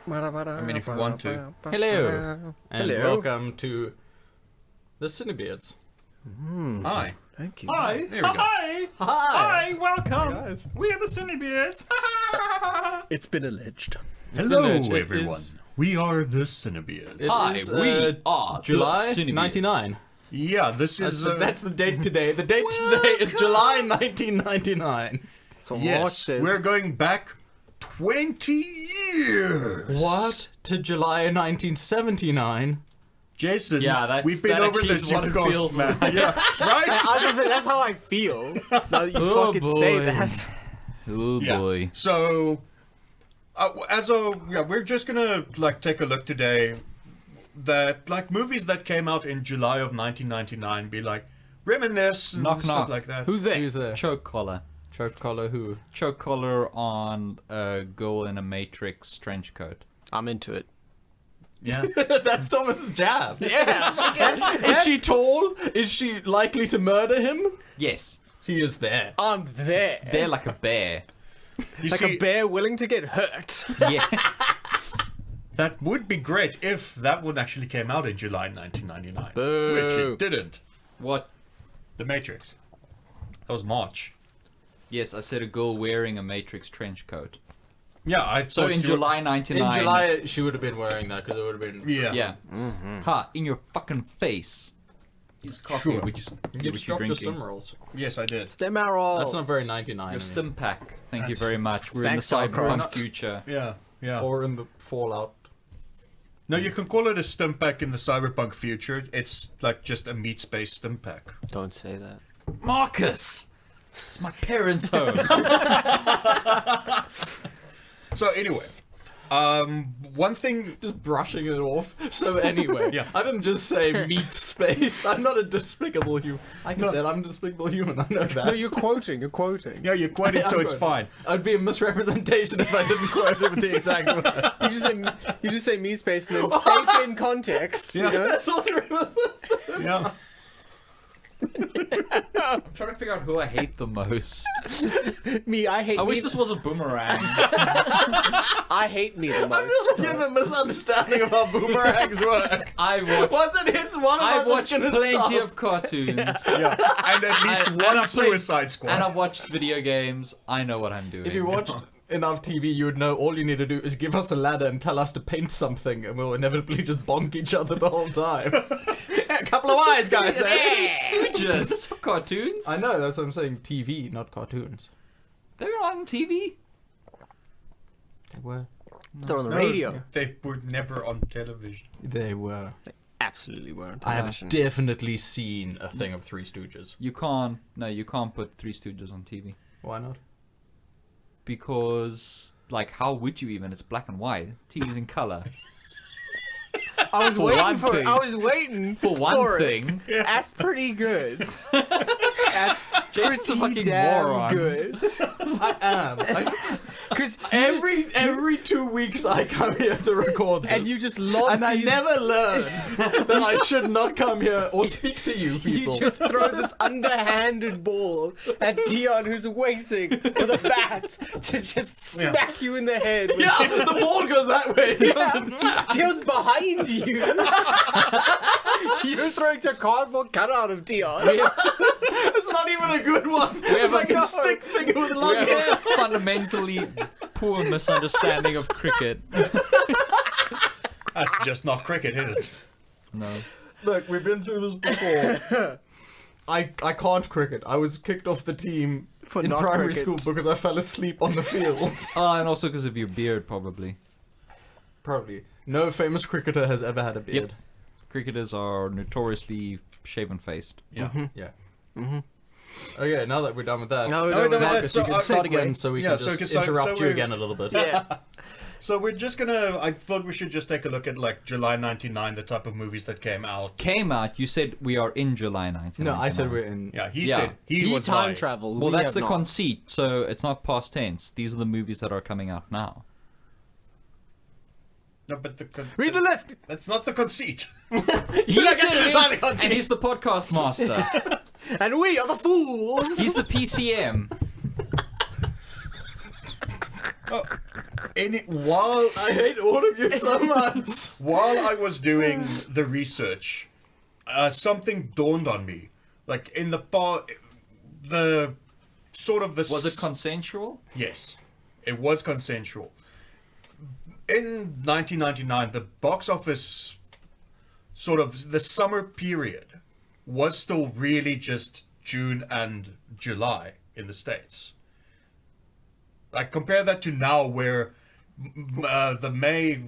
I mean, if you want to. Hello, and Hello. welcome to the CineBeards. Hi. Thank you. Hi, There we go. hi, Hi! welcome. Guys. We are the CineBeards. It's been alleged. Hello, It everyone. is- We are the CineBeards. It Hi, is, we are July the CineBeards. 99. Yeah, this is... That's the date today. The date today is July 1999. So watch yes, this. we're going back 20 years. What? To July 1979? Jason, Yeah, that's- we've been that over actually this. is what You it go, feels man. like. Yeah, right? I was gonna say, that's how I feel. Now that you Oh, fucking say boy. that. Oh Yeah. boy. So, we're just gonna like take a look today that like movies that came out in July of 1999, be like reminisce and Knock, stuff knock. like that. Who's there? Who's there? Choke collar. Choke collar who? Choke collar on a girl in a Matrix trench coat. I'm into it. Yeah. That's Thomas's jab. Yeah. Is she tall? Is she likely to murder him? Yes. She is there. I'm there. They're like a bear. You like see, a bear willing to get hurt. Yeah. that would be great if that one actually came out in July 1999, Boo. which it didn't. What? The Matrix. That was March. Yes, I said a girl wearing a Matrix trench coat. Yeah, I So thought in you were- July In 99. July, she would have been wearing that because it would have been. Yeah. Yeah. Ha! In your fucking face. He's coffee. Sure. We just You what just you dropped the drinking. stim rolls. Yes, I did. Stem arrow. That's not very 99. Your I mean. stim pack. Thank you That's- very much. We're in the Thanks, Starcraft. cyberpunk future. Yeah. Yeah. Or in the Fallout. No, you can call it a stim pack in the cyberpunk future. It's like just a meat space stim pack. Don't say that. Marcus! It's my parents' home. So anyway, one thing. Just brushing it off. So anyway, Yeah. I didn't just say meat space. I'm not a despicable human. Like I said, I'm a despicable human. I know that. No, you're quoting. You're quoting. Yeah, you quoted, so I'm it's good. fine. I'd be a misrepresentation if I didn't quote it with the exact word. You just say meat space and then safe in context. Yeah. You know? That's all three of us. Yeah. I'm trying to figure out who I hate the most. Me, I hate I me. wish this was a boomerang. I hate me the I'm most. just you have a misunderstanding of how boomerangs work. I watch. Once it hits one of I us, it's watched gonna plenty stop. of cartoons. Yeah. And at least And I one played- Suicide Squad. And I've watched video games. I know what I'm doing. If you watched enough TV, you would know all you need to do is give us a ladder and tell us to paint something, and we'll inevitably just bonk each other the whole time. A couple of eyes, guys. It's Three Stooges. That's not cartoons. I know, that's what I'm saying. TV, not cartoons. They're on TV. They were. They're on the No, radio. They were never on television. They were. Absolutely weren't. I have definitely seen a thing of Three Stooges. You can't. No, you can't put Three Stooges on TV Why not? because, like, how would you even? It's black and white. TV's in color. I was For waiting one for thing. it. I was waiting For one for thing. It. That's pretty good. That's Jason's a pretty fucking damn moron. good. I am. Because Every 2 weeks I come here to record this. and you just lob And I these- never learned that I should not come here or speak to you people. You just throw this underhanded ball at Dion, who's waiting for the bat to just smack you in the head. with- Yeah, the ball goes that way. Dion's behind you. You're throwing a cardboard cutout of Dion. It's not even a good one. It's have like a- a stick figure with a We long have hair. a fundamentally poor misunderstanding of cricket. That's just not cricket, is it? No. Look, we've been through this before. I can't cricket. I was kicked off the team For in not primary cricket. school because I fell asleep on the field. Oh, and also because of your beard, probably. Probably. No famous cricketer has ever had a beard. Cricketers are notoriously shaven-faced. Yeah. Yeah. Okay, now that we're done with that, No, No, no, Marcus, so, you can start segue. again so we Yeah, can so just we can start- interrupt so you we're- again a little bit. Yeah. So we're just gonna. I thought we should just take a look at like July '99, the type of movies that came out. Came out, you said we are in July 1999. No, I said we're in. Yeah, he Yeah. said he was time high. travel. Well, we that's have the not. conceit, so it's not past tense. These are the movies that are coming out now. No, but Read the list. That's not the conceit. He not said gonna it decide is, the conceit. and he's the podcast master. And we are the fools. He's the PCM. Oh, While I hate all of you so much. while I was doing the research, something dawned on me. Like in the sort of the Was it consensual? Yes, it was consensual. In 1999, the box office, sort of the summer period, was still really just June and July in the States. Like, compare that to now where the May...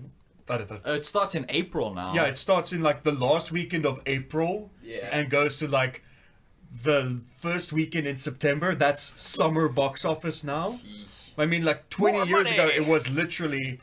It starts in April now. Yeah, it starts in like the last weekend of April and goes to like the first weekend in September. That's summer box office now. I mean, like 20 years ago, it was literally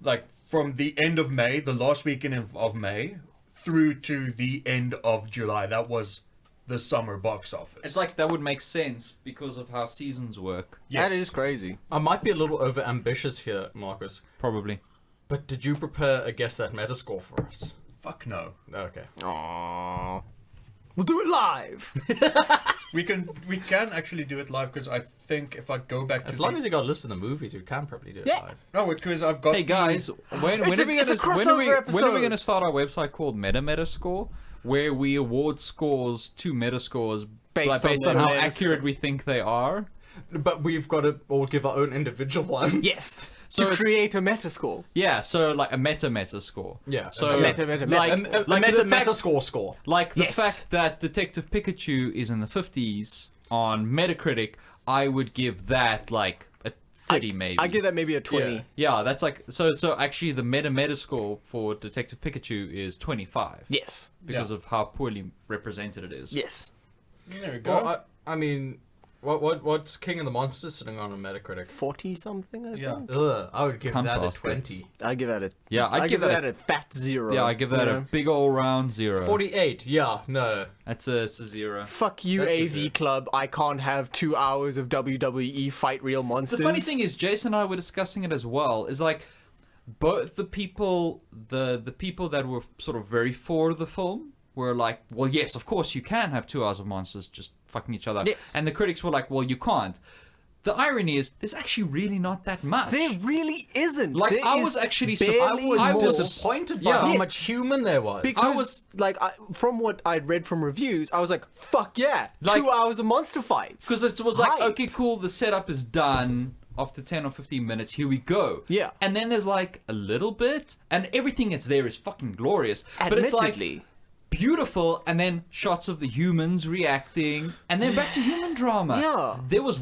like from the end of May, the last weekend of May, through to the end of July. That was the summer box office. It's like that would make sense because of how seasons work. Yes. That is crazy. I might be a little over ambitious here, Marcus. Probably. But did you prepare a Guess That Metascore for us? Fuck no. Okay. Aww. We'll do it live. We can actually do it live because I think if I go back to As long as you got a list of the movies, you can probably do it Yeah. live. no, because I've got Hey guys, when are we it's a when are crossover we episode. going to start our website called Metascore, where we award scores to Metascores Based based on on the how Metascore. accurate we think they are? But we've got to all give our own individual ones. Yes. So to it's- create a metascore. Yeah, so like a meta score. Yeah, So a meta- like, A like meta the fact, Metascore score. like the Yes. fact that Detective Pikachu is in the 50s on Metacritic, I would give that like a 30 maybe. I give that maybe a 20. Yeah. Yeah, that's like so actually the meta score for Detective Pikachu is 25 Yes. because of how poorly represented it is. Yes. There we go. Well, I mean, what's King of the Monsters sitting on Metacritic? 40 something, I Yeah. think. Ugh, I would give Cunt that baskets. a 20. I give that a Yeah, I'd give that a fat 0. Yeah, I give that you a know? big all round 0. 48, yeah, no. It's a 0. Fuck you, That's a AV zero. Club. I can't have 2 hours of WWE Fight Real Monsters. The funny thing is, Jason and I were discussing it as well. Is like both the people that were sort of very for the film were like, well, yes, of course you can have 2 hours of monsters just fucking each other. Yes. And the critics were like, well, you can't. The irony is, there's actually really not that much. there really isn't. Like, There I is was actually barely I more. was disappointed by Yeah. how Yes. much human there was. Because, from what I'd read from reviews, I was like, fuck yeah, Like- 2 hours of monster fights. Because it was like, Hype. okay, cool, the setup is done. After 10 or 15 minutes, here we go. Yeah. And then there's like a little bit, and everything that's there is fucking glorious. But it's like Admittedly. beautiful, and then shots of the humans reacting, and then back to human drama. Yeah. There was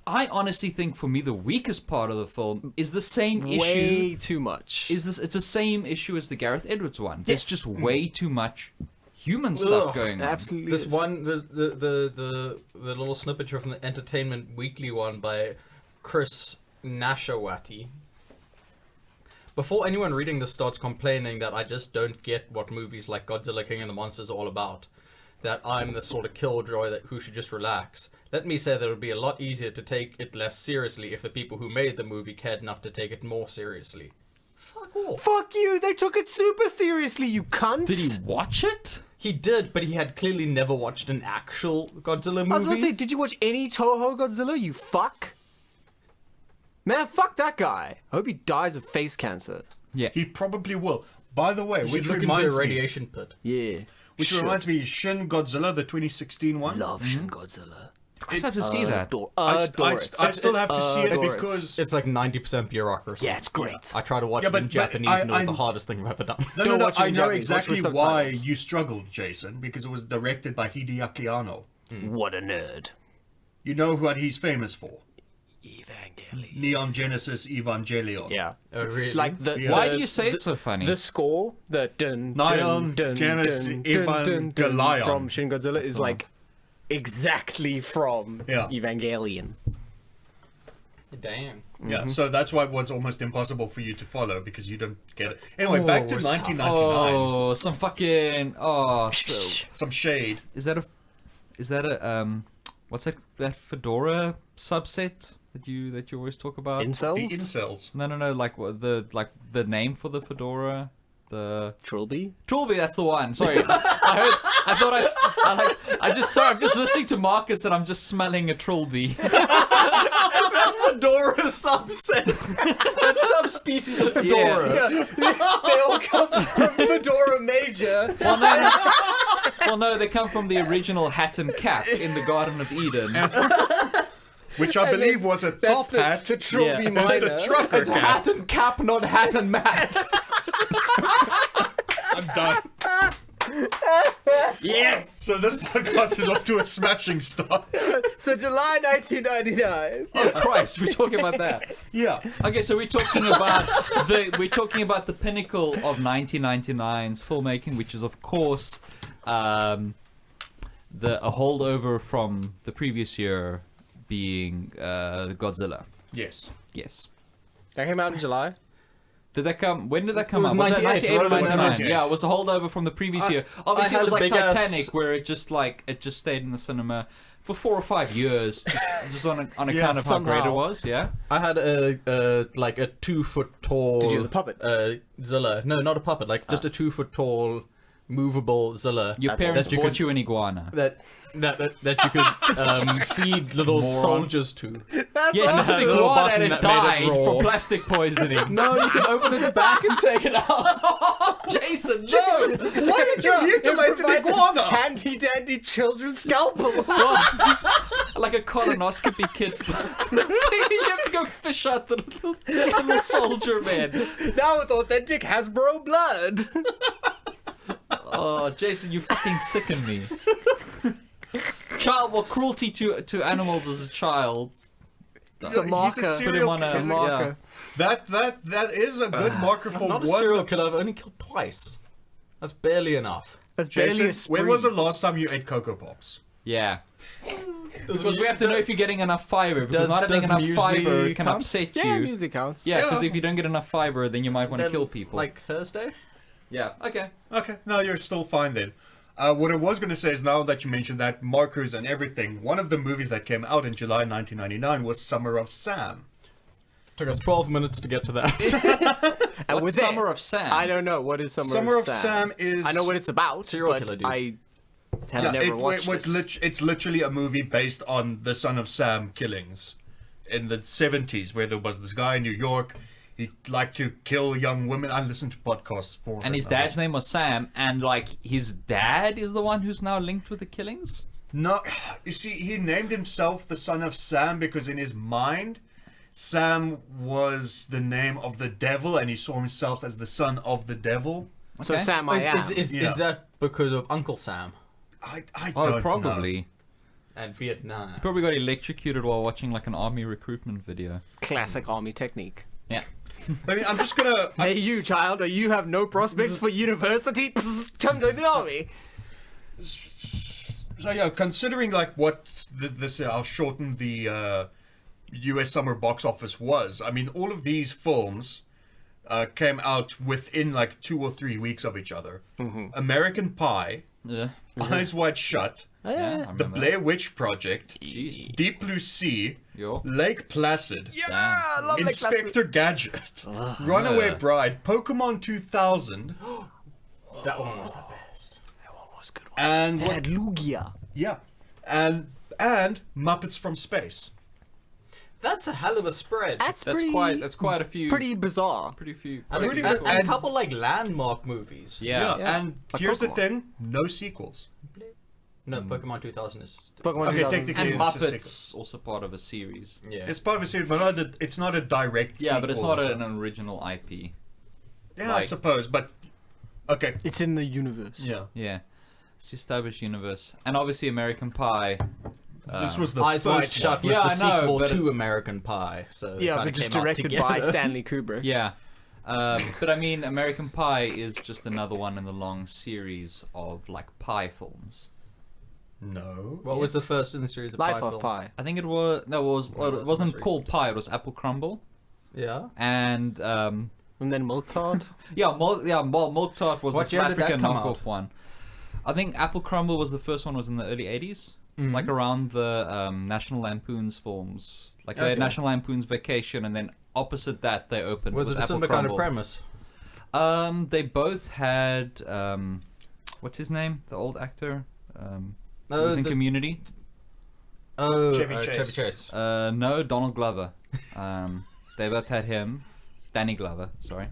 I honestly think for me the weakest part of the film is the same issue. Way too much. It's the same issue as the Gareth Edwards one. There's Yes. just way too much human stuff Ugh, going on. Absolutely. This is. one, the little snippet here from the Entertainment Weekly one by Chris Nashawati. Before anyone reading this starts complaining that I just don't get what movies like Godzilla King of the Monsters are all about, that I'm the sort of killjoy who should just relax, let me say that it would be a lot easier to take it less seriously if the people who made the movie cared enough to take it more seriously. Fuck off. Fuck you! They took it super seriously, you cunt! Did he watch it? He did, but he had clearly never watched an actual Godzilla movie. I was gonna say, did you watch any Toho Godzilla, you fuck? Man, fuck that guy. I hope he dies of face cancer. Yeah. He probably will. By the way, You should which look into reminds a me, radiation pit. Yeah. which reminds me, Shin Godzilla, the 2016 one. Love Shin Godzilla. I just have to see that. I still have to see it adore it. because It's like 90% bureaucracy. Yeah, it's great. I tried to watch Yeah, it in but Japanese and it was I- the hardest thing I've ever done. no, Don't watch it I in know Japanese, watch exactly with why subtitles. you struggled, Jason, because it was directed by Hideaki Anno. What a nerd. You know what he's famous for? Evangelion. Neon Genesis Evangelion. Yeah. Oh, really? Like the. Yeah. Why the- do you say it's so funny? The score, the dun Neon dun dun Genesis dun dun dun dun Evangelion. from Shin Godzilla is like exactly from Yeah. Evangelion. Damn. Yeah, so that's why it was almost impossible for you to follow because you don't get it. Anyway, back to it's tough. 1999. Oh, some fucking Some shade. is that a what's that fedora subset that you always talk about? The Incels? incels. No, like what the name for the fedora. Trilby? Trilby, that's the one. Sorry, I'm just listening to Marcus and I'm just smelling a Trilby. Fedora subset. That subspecies of Fedora. Yeah. They all come from Fedora Major. Well, no, they come from the original hat and cap in the Garden of Eden. Which I believe was a top hat. The Trilby Yeah. Minor. The trucker It's cap. hat and cap, not hat and mat. I'm done. Yes. So this podcast is off to a smashing start. So July 1999. Oh Christ, we're talking about that. Yeah. Okay, so we're talking about the pinnacle of 1999's filmmaking, which is of course a holdover from the previous year, being Godzilla. Yes. Yes. That came out in July. Did that come? When did that come was out? Was that 98, 98 or right? 99? 98. Yeah, it was a holdover from the previous year. Obviously, had it was a like big ass- Titanic, where it just stayed in the cinema for 4 or 5 years, just on account of how somehow. great it was. Yeah. I had a 2 foot tall. Did you have the puppet? Zilla? No, not a puppet. Like just a 2 foot tall, movable Zilla. Your That's parents that you bought could- you an iguana. That you could feed little Moron. soldiers to. Yes, awesome. it's an A little iguana button and it that made it died raw. from plastic poisoning. No, you can open its back and take it out. Jason, no! Why did you mutilate an iguana? Handy dandy children's scalpel. Like a colonoscopy kit. You have to go fish out the little soldier man. Now with authentic Hasbro blood. Oh, Jason, you fucking sicken me. Cruelty to animals as a child. It's a He's marker. a serial on a- It's a killer. marker. That is a good marker for Not a what. serial killer. I've only killed twice. That's barely enough. That's barely Jason, a spree. when was the last time you ate Cocoa Pops? Yeah. Because we have to know if you're getting enough fiber. Because Does- not having does enough muesli fiber can count? upset Yeah, you. music counts. Yeah, because Yeah. if you don't get enough fiber, then you might want to Then, kill people. Like Thursday? Yeah, okay. Okay, no, you're still fine then. What I was going to say is, now that you mentioned that, markers and everything, one of the movies that came out in July 1999 was Summer of Sam. Took us 12 minutes to get to that. And What's with Summer it, of Sam? I don't know. What is Summer of Sam is... I know what it's about, Serial but killer dude. I have Yeah, never watched it. it's literally a movie based on the Son of Sam killings in the 70s, where there was this guy in New York. He liked to kill young women. I listened to podcasts for And his dad's name was Sam, and like his dad is the one who's now linked with the killings? No, you see, he named himself the Son of Sam because in his mind, Sam was the name of the devil, and he saw himself as the son of the devil. So Okay. Sam, I am. Is Yeah. that because of Uncle Sam I don't Oh, probably. and Vietnam? Probably got electrocuted while watching like an army recruitment video. Classic army technique. Yeah. know. I mean, I'm just gonna... Hey, you child, you have no prospects for university? Come join the army. So yeah, considering like what this how shortened the U.S. summer box office was, I mean, all of these films came out within like 2 or 3 weeks of each other. American Pie, Yeah. Eyes Wide Shut, Yeah, I The remember. Blair Witch Project, Jeez. Deep Blue Sea, Yo. Lake Placid, Yeah, I love Inspector Gadget, Runaway Yeah. Bride, Pokemon 2000, That one was the best. and what? And Lugia. Yeah, and Muppets from Space. That's a hell of a spread. That's That's quite a few. pretty bizarre. Pretty few. And, quite a few and, films. and a couple like landmark movies. Yeah. Yeah. And Like here's the Pokemon. thing: no sequels. No, Pokemon 2000 is. Pokemon Okay, 2000. technically- And it's a Muppets also part of a series. Yeah. It's part of a series, but it's not a direct. Yeah, but it's sequel not or an something. original IP. Yeah, I like- suppose, but okay. It's in the universe. Yeah, Yeah. It's the established universe. And obviously American Pie. this was the Eyes Wide first Shut one. was Yeah, the I know, sequel but to American Pie. So they Yeah, kinda but just came out directed by together. Stanley Kubrick. Yeah. But I mean, American Pie is just another one in the long series of like pie films. No. What was the first in the series of Life Pie of films? Pi. I think it was well, it that's wasn't most called recent. Pie. It was Apple Crumble. Yeah. And And then Milk Tart. Milk Tart was What the year South did that African come knockoff out? one. I think Apple Crumble was the first one. Was in the early '80s, like around the National Lampoon's films. Like they had Okay. National Lampoon's Vacation, and then opposite that they opened. Was with it a Apple similar Crumble. kind of premise? They both had what's his name? The old actor. Who was in Community. Chevy Chase. Chase. No, Donald Glover. They both had him. Danny Glover. Sorry.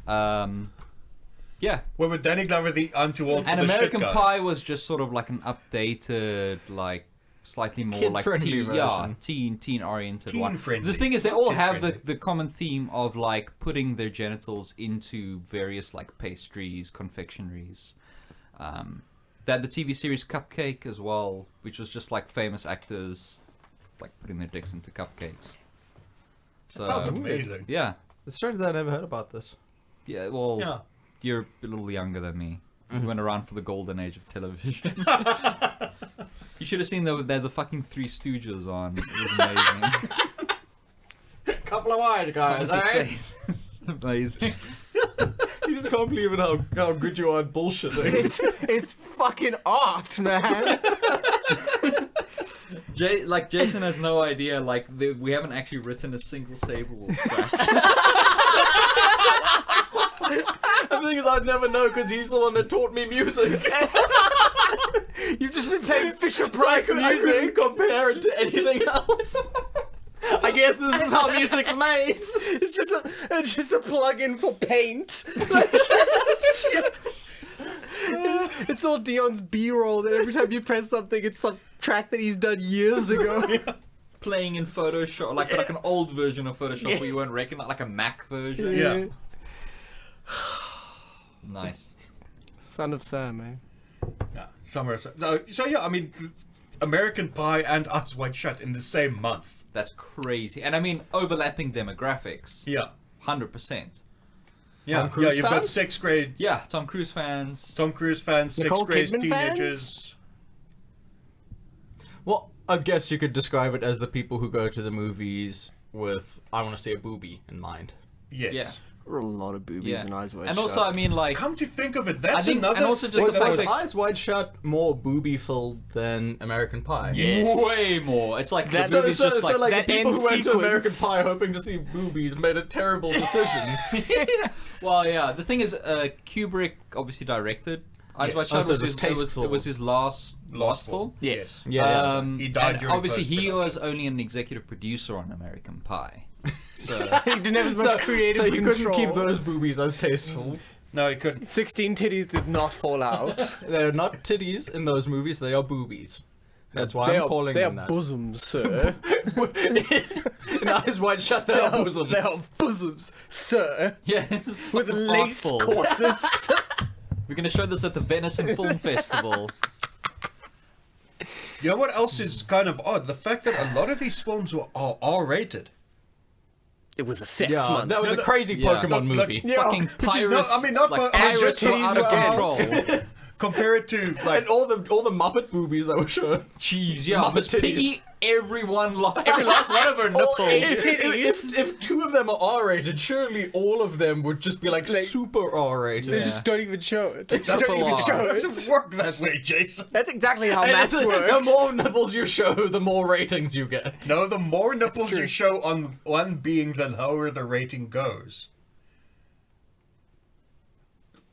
Yeah. Well, with Danny Glover, the untoward for And the American shit guy. Pie was just sort of like an updated, like slightly more like Kid-friendly version. teen oriented Teen one. friendly. The thing is, they all have Kid-friendly. the common theme of like putting their genitals into various like pastries, confectionaries. They had the TV series Cupcake as well, which was just like famous actors like putting their dicks into cupcakes. That sounds amazing. Yeah, It's strange that I never heard about this. yeah. Well, Yeah. you're a little younger than me. You went around for the golden age of television. You should have seen they're the fucking Three Stooges on. It was amazing. Couple of eyes, guys. Thomas's face. Amazing. You just can't believe how good you are at bullshitting. It's fucking art, man. Jason has no idea. Like we haven't actually written a single Sable track. The thing is, I'd never know because he's the one that taught me music. You've just been playing Fisher I Price couldn't music. compare it to anything else. I guess this is how music's made. It's just a plug-in for Paint. It's all Dion's B-roll, and every time you press something, it's some track that he's done years ago. Playing in Photoshop, like an old version of Photoshop where you won't recognize, like a Mac version. Yeah. Nice. Son of Sam, man. Yeah, somewhere. So yeah, I mean, American Pie and Eyes Wide Shut in the same month. That's crazy. And I mean, overlapping demographics. Yeah. 100%. Yeah, Tom Cruise you've got fans? sixth grade. Yeah, Tom Cruise fans. Tom Cruise fans, Nicole sixth grade Kidman teenagers. Well, I guess you could describe it as the people who go to the movies with "I want to see a boobie" in mind. Yes. Yeah. There were a lot of boobies Yeah. and Eyes Wide And Shut. also, I mean, like, Come to think of it, I that's think, another. and also just the point fact that Was that Eyes Wide Shut more booby-filled than American Pie? way more. It's like the So, movie's so, just so like the that people end who went to sequence. American Pie hoping to see boobies made a terrible decision. Well, yeah. The thing is, Kubrick obviously directed. Eyes Yes. Wide Shut Oh, so was it was his, tasteful. it was his last film. Yes. Yeah. He died and during obviously he post-production. was only an executive producer on American Pie. So He didn't have as much creative so you control. couldn't keep those boobies as tasteful. No, he couldn't. 16 titties did not fall out. They're not titties in those movies, they are boobies. That's why I'm calling they them are that. bosoms, sir. In Eyes Wide Shut, they are bosoms. They are bosoms, sir. yeah, this is With fucking laced artful. corsets. We're gonna show this at the Venison Film Festival. You know what else is kind of odd? The fact that a lot of these films are R-rated. It was a sex Yeah, month. that was No, a no, crazy yeah. Pokemon Look, movie. Yeah, Fucking which is pirates. not- I mean, not like but- I mean, pirates just were out of titties control. Compare it to like And all the Muppet boobies that were shown. Jeez, yeah, Muppet Miss titties. Piggy, every last one of her nipples. If two of them are R-rated, surely all of them would just be like super R-rated. They Yeah. just don't even show it. They just That's don't a even lot. show it it. doesn't work that way, Jason. That's exactly how And maths the works. more nipples you show, the more ratings you get. No, the more nipples true. you show on one being, the lower the rating goes.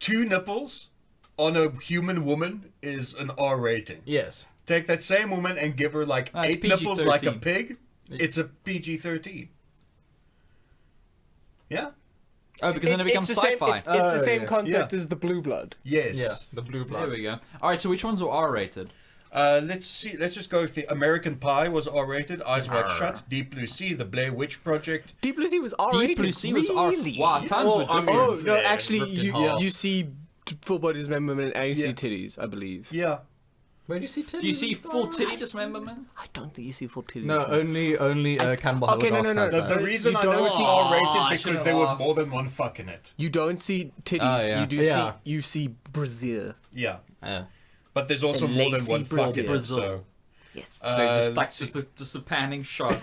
2 nipples on a human woman is an R rating. Yes. Take that same woman and give her like That's 8 nipples like a PG-13. pig, it's a PG-13. Yeah? Oh, because then it becomes it's the sci-fi. It's the same yeah. concept Yeah. as the Blue Blood. Yes. Yeah, the blue There blood. we go. All right, so which ones are R-rated? Let's see. Let's just go with the American Pie was R-rated. Eyes Wide Arr. Shut. Deep Blue Sea. The Blair Witch Project. Deep Blue Sea was R-rated. Deep Blue Sea was R. Really? Wow, times were different. Oh no! Yeah, Actually, ripped in you half. you see full body dismemberment and you see Yeah. titties, I believe. Yeah. Where do you see titties? Do you see full titty dismemberment? I don't think you see full titties. No, only Cannibal okay, no, Holocaust no, has no. that. The reason You I know don't it's see- R-rated I because should've there was asked. more than one fuck in it. You don't see titties. Oh, yeah. You do Yeah. see you see brassiere. Yeah. Yeah. But there's also And more than lacy one fuck in it. Brazil. So. Yes. They're just like let's see. just a panning shot.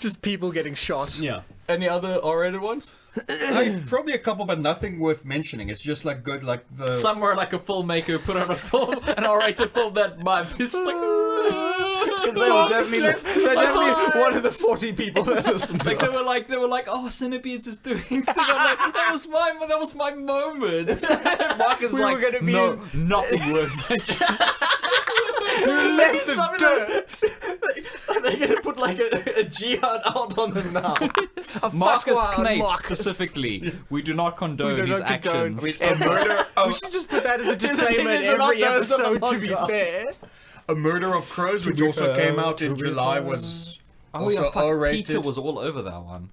Just people getting shot. Yeah. Any other R-rated ones? Probably a couple, but nothing worth mentioning. It's just like good, like the. Somewhere like a filmmaker put out a film, an R-rated film that might be just like. Because they were definitely one of the 40 people that listened to Like us. they were like, oh, CineBeards is doing thing. I'm like, that was my moment. Marcus was We were like, gonna be no, not worth. You left the dirt. They're gonna put like a jihad out on him now. Marcus Fatwa on Knape Marcus. specifically. We do not condone do his not condone- actions. A murder, We should just put that as a disclaimer in opinions are not every those of the episode, to be podcast. fair. a Murder of Crows, which be also fair, came out to in be July, fair. was Oh also yeah, fuck, R-rated. Peter was all over that one.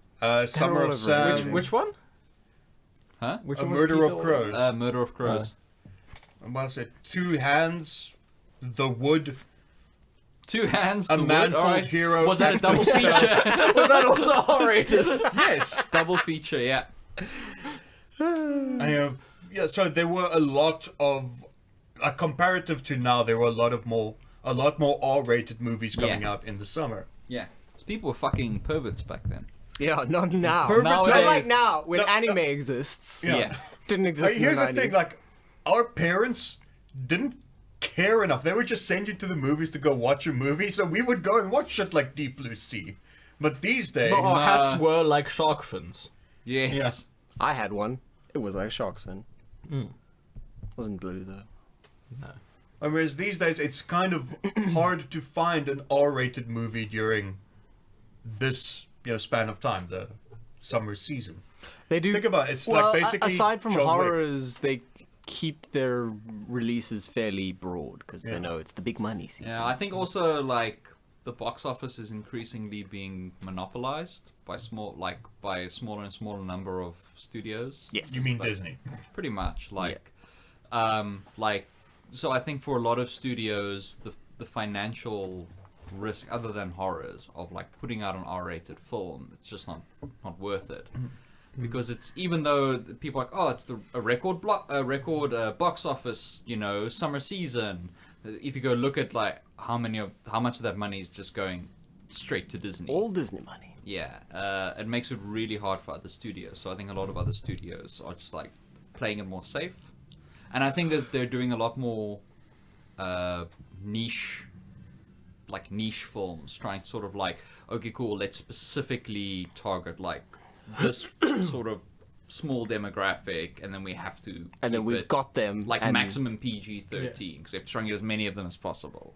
Summer all of over Sam. Which one? Huh? Which A one was Murder of Peter? Crows. Murder of Crows. I'm about to say Two Hands, The Wood, Two Hands, A The Man Wood, all Called right. Hero. Was that a double Captain feature? Was that also R-rated? Yes. Double feature, yeah. Yeah, so there were a lot of, comparative to now, there were a lot more R-rated movies coming Yeah. out in the summer. Yeah. People were fucking perverts back then. Yeah, not now. Perfect Not nowadays. like now, when No, anime exists. Yeah. Didn't exist in Here's the the 90s. thing, like, our parents didn't care enough. They would just send you to the movies to go watch a movie, so we would go and watch shit like Deep Blue Sea. But these days, But our hats were like shark fins. Yes. I had one. It was like a shark's fin. Wasn't blue, though. whereas these days, it's kind of hard to find an R-rated movie during this span of time, the summer season. They do. Think about it. It's well, like basically aside from John Wick. horrors, they keep their releases fairly broad because Yeah. they know it's the big money season. Yeah, I think also like the box office is increasingly being monopolized by by a smaller and smaller number of studios. Yes. You mean Like, Disney? Pretty much so I think for a lot of studios the financial risk other than horrors of like putting out an R-rated film, it's just not worth it. Because it's, even though people are like, oh, it's a record box office, summer season. If you go look at like how much of that money is just going straight to Disney. All Disney money. Yeah, it makes it really hard for other studios. So I think a lot of other studios are just like playing it more safe, and I think that they're doing a lot more niche films, trying to sort of like, okay, cool, let's specifically target like this sort of small demographic, and then we have to And then keep we've it got them. like and maximum PG-13 because we have to try and get as many of them as possible.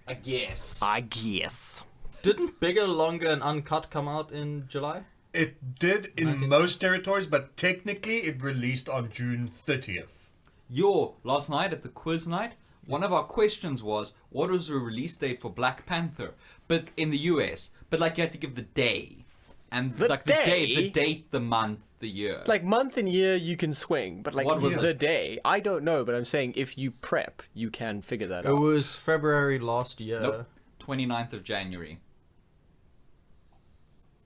I guess. I guess. Didn't Bigger, Longer, and Uncut come out in July? It did in 19th. most territories, but technically it released on June 30th. Last night at the quiz night, one of our questions was, what was the release date for Black Panther? But in the US, but like you had to give the day. And The like day? the date, the month, the year. Like month and year you can swing, but like What was the it? day, I don't know. But I'm saying if you prep, you can figure that It out. was February last year. Nope. 29th of January.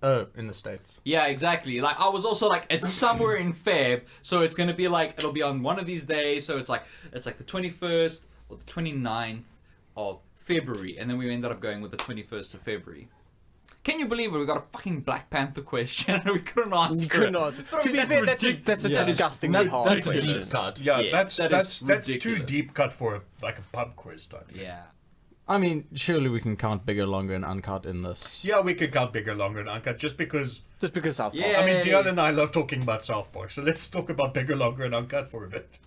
Oh, in the States. Yeah, exactly. Like I was also like, it's somewhere in Feb, so it's gonna be like, it'll be on one of these days, so it's like the 21st or the 29th of February, and then we ended up going with the 21st of February. Can you believe it? We got a fucking Black Panther question and we couldn't answer. You couldn't it. answer. But I To mean, be that's fair, ridiculous. that's a Yeah. disgustingly hard That's a question. deep cut. Yeah, Yeah, that's that is too ridiculous. deep cut for a pub quiz type thing. Yeah. I mean, surely we can count Bigger, Longer, and Uncut in this. Yeah, we could count Bigger, Longer, and Uncut just because. Just because South Park. Yeah. I mean, Yay. Dion and I love talking about South Park, so let's talk about Bigger, Longer, and Uncut for a bit.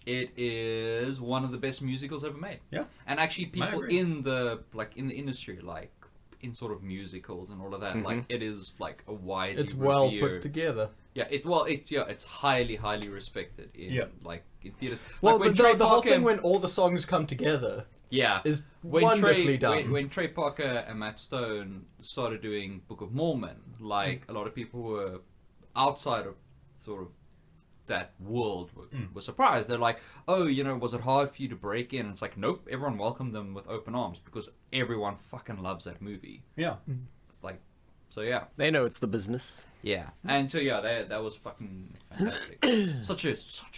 It is one of the best musicals ever made. Yeah. And actually people agree. in the industry, like in sort of musicals and all of that, like it is like a widely It's well revered- put together. Yeah, it's highly respected in Yeah. like in theaters. Well, like when the Trey whole Parker, thing when all the songs come together yeah, is when wonderfully Trey, done. When Trey Parker and Matt Stone started doing Book of Mormon, like a lot of people who were outside of sort of that world were surprised. They're like, oh, was it hard for you to break in? And it's like, nope, everyone welcomed them with open arms because everyone fucking loves that movie. Yeah. Like, so yeah. They know it's the business. Yeah. And so yeah, that was fucking fantastic. such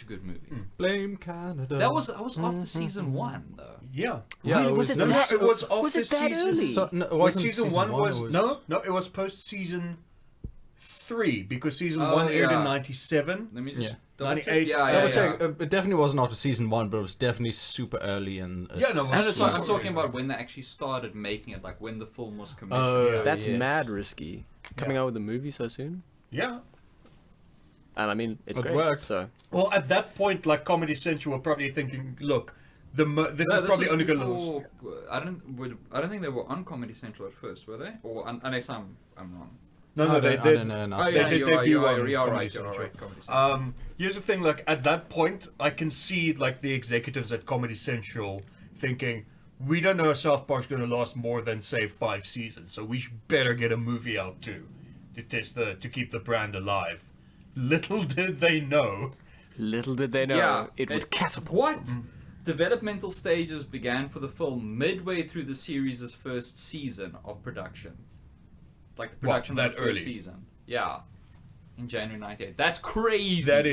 a good movie. Blame Canada. That was after season 1 though. Yeah. Yeah, Really? it Was was, it No, no, that- it was after was it that season. early? So, no, it Wait, wasn't season one was it no, it was post season 3 because season Oh, 1 aired in yeah. 97. Let me just Yeah. double check. 98. Double check, it definitely wasn't after season 1, but it was definitely super early in. Yeah, no, And it's like, I'm Sorry. talking about when they actually started making it, like when the film was commissioned. Oh, Yeah. That's yes. mad risky. Coming Yeah. out with a movie so soon. Yeah. And I mean, it's It great. works. So Well, at that point, like Comedy Central were probably thinking, look, this No, is probably was only going to lose. before- I don't think they were on Comedy Central at first, were they? Or unless I'm wrong. No, they I did. don't know. Oh, They yeah, did you're debut right, on you're Comedy right, you're Central. right, Comedy Central. Here's the thing, like at that point, I can see like the executives at Comedy Central thinking, we don't know if South Park's going to last more than say 5 seasons, so we better get a movie out too, to keep the brand alive. Little did they know. little did they know it would catapult. What? Developmental stages began for the film midway through the series' first season of production. Like the production that of the first early? season. Yeah. In January 98. That's crazy. That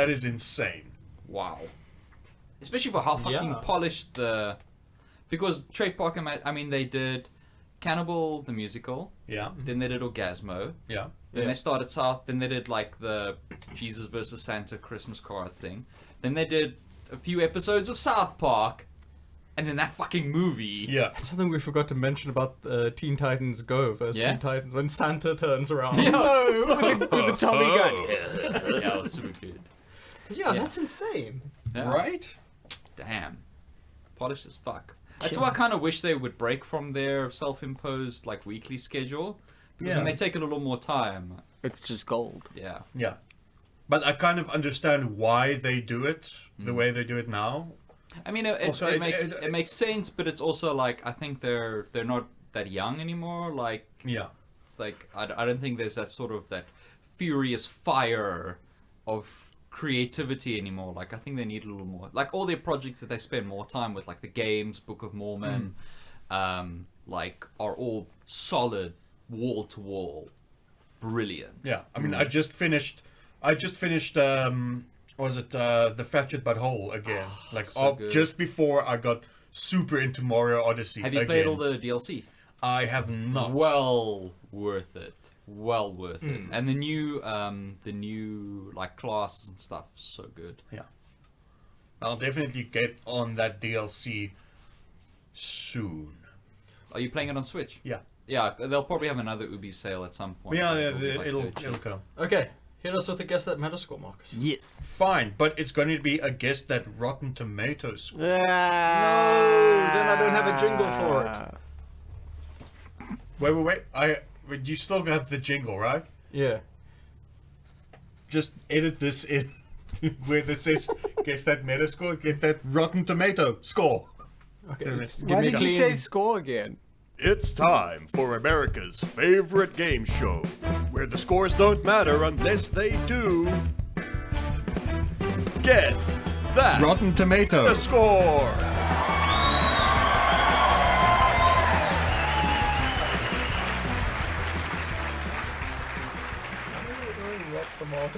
is insane. Wow. Especially for how fucking Yeah. polished the... Because Trey Parker, they did Cannibal the Musical, Yeah, then they did Orgasmo, yeah. then Yeah. they started South, then they did like the Jesus versus Santa Christmas card thing, then they did a few episodes of South Park, and then that fucking movie. Yeah. Something we forgot to mention about Teen Titans Go versus Yeah? Teen Titans when Santa turns around. Oh, with the Tommy gun. Yeah, it was super good. Yeah, that's insane. Yeah. Right? Damn. Polished as fuck. That's why I kind of wish they would break from their self-imposed like weekly schedule. Because when Yeah. they take a little more time, It's just gold. yeah. Yeah. But I kind of understand why they do it the way they do it now. I mean, it Also, it makes sense, but it's also like I think they're not that young anymore. Like Yeah. I don't think there's that sort of that furious fire of creativity anymore. Like I think they need a little more. Like all their projects that they spend more time with, like the games, Book of Mormon, like are all solid, wall to wall, brilliant. Yeah. I mean, I just finished was it the Fractured But Whole again? Like so good. just before I got super into Mario Odyssey. Have you again. played all the DLC? I have not. Well worth it. Well worth it. And the new like classes and stuff, so good. Yeah. I'll definitely get on that DLC soon. Are you playing it on Switch? Yeah. Yeah, they'll probably have another Ubi sale at some point. Yeah, It'll be, like, it'll dirt cheap. come. Okay, hit us with a guess that Metascore, Marcus. Yes. Fine, but it's going to be a guess that Rotten Tomatoes score. No, then I don't have a jingle for it. Wait. You still have the jingle, right? Yeah. Just edit this in where this says guess that Metascore, get that Rotten Tomato score. Okay. Damn It's, it. give Why me did clean. you say score again? It's time for America's favorite game show, where the scores don't matter unless they do. Guess that Rotten Tomatoes. score.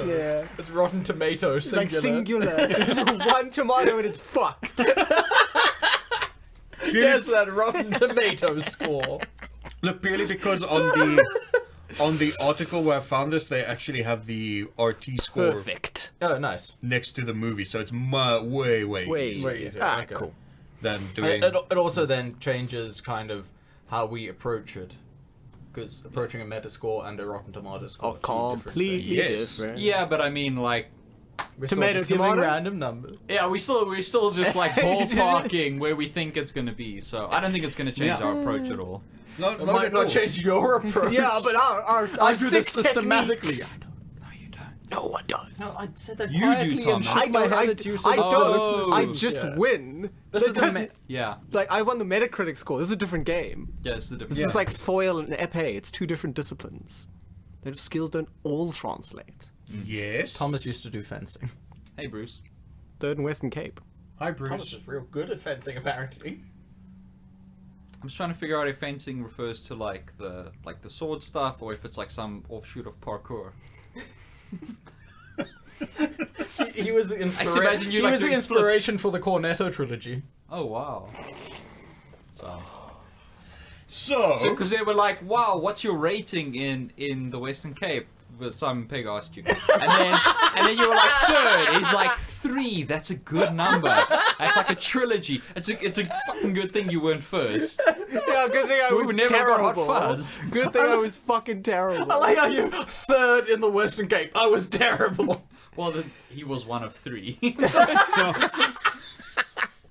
Yeah. It's Rotten Tomatoes. It's like singular. It's one tomato and it's fucked. Guess that Rotten Tomatoes score. Look, purely because on the article where I found this, they actually have the RT score Perfect. Oh, nice. next to the movie, so it's way Way easier. easier. Okay. Cool. than It, doing. it also then changes kind of how we approach it. Because approaching a Metascore and a Rotten Tomatoes score Oh, are two different completely Yes. different. Yeah, but I mean, like, things. We're Tomato, still just giving tomato? random numbers. yeah, we're still just like ballparking where we think it's gonna be. So I don't think it's gonna change Yeah. our approach at all. Not, It not might at not all. change your approach. Yeah, but our I do this six systematically. techniques. No, you don't. No one does. No, I said that You do, quietly and Thomas. shook I my don't. head I at you. don't. I Yeah. just win. This is the That's- Yeah, like I won the Metacritic score. This is a different game. yeah, it's the difference. This is like foil and epee. It's two different disciplines. Their skills don't all translate. Yes. Thomas used to do fencing. Hey, Bruce. Third and Western Cape. Hi, Thomas Bruce. is real good at fencing, apparently. I'm just trying to figure out if fencing refers to like the sword stuff or if it's like some offshoot of parkour. He was the imagine inspiration. you He like was the doing inspiration for the Cornetto trilogy. Oh wow. So So, because they were like, wow, what's your rating in the Western Cape? Simon Pegg asked you, and then you were like third. He's like 3. That's a good number. That's like a trilogy. It's a fucking good thing you weren't first. Yeah, good thing I was We never terrible. got Hot Fuzz. Good thing I was fucking terrible. I like how you third in the Western Cape. I was terrible. Well, then he was one of 3.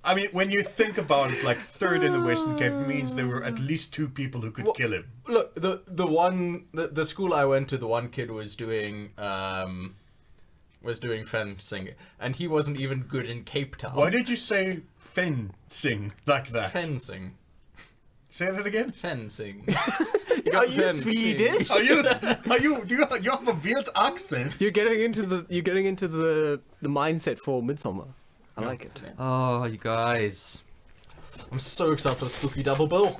I mean, when you think about it, like third in the Western Cape means there were at least 2 people who could kill him. Look, the school I went to, the one kid was doing fencing, and he wasn't even good in Cape Town. Why did you say fencing like that? Fencing? Say that again. Fencing. Are you Swedish? Do you have a weird accent? You're getting into the mindset for Midsummer. I like it. Oh, you guys. I'm so excited for the spooky double bill.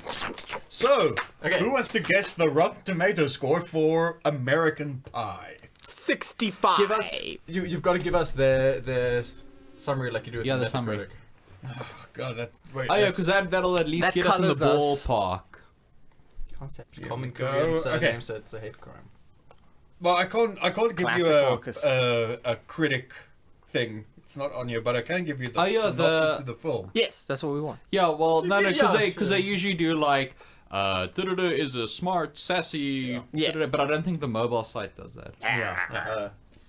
So, Okay. who wants to guess the Rotten Tomato score for American Pie? 65. Give us. You've got to give us the summary like you do with Yeah, the Metacritic. summary. God, Oh yeah, because that'll at least That get us in the colours us. ballpark. It's Here common we go. Korean surname, Okay. so it's a hate crime. Well, I can't give Classic you Marcus. a critic thing. It's not on here, but I can give you the Oh, yeah, synopsis to the film. Yes, that's what we want. Yeah, well, no, because Yeah, they usually do like, da-da-da is a smart, sassy, Yeah. da-da-da, but I don't think the mobile site does that.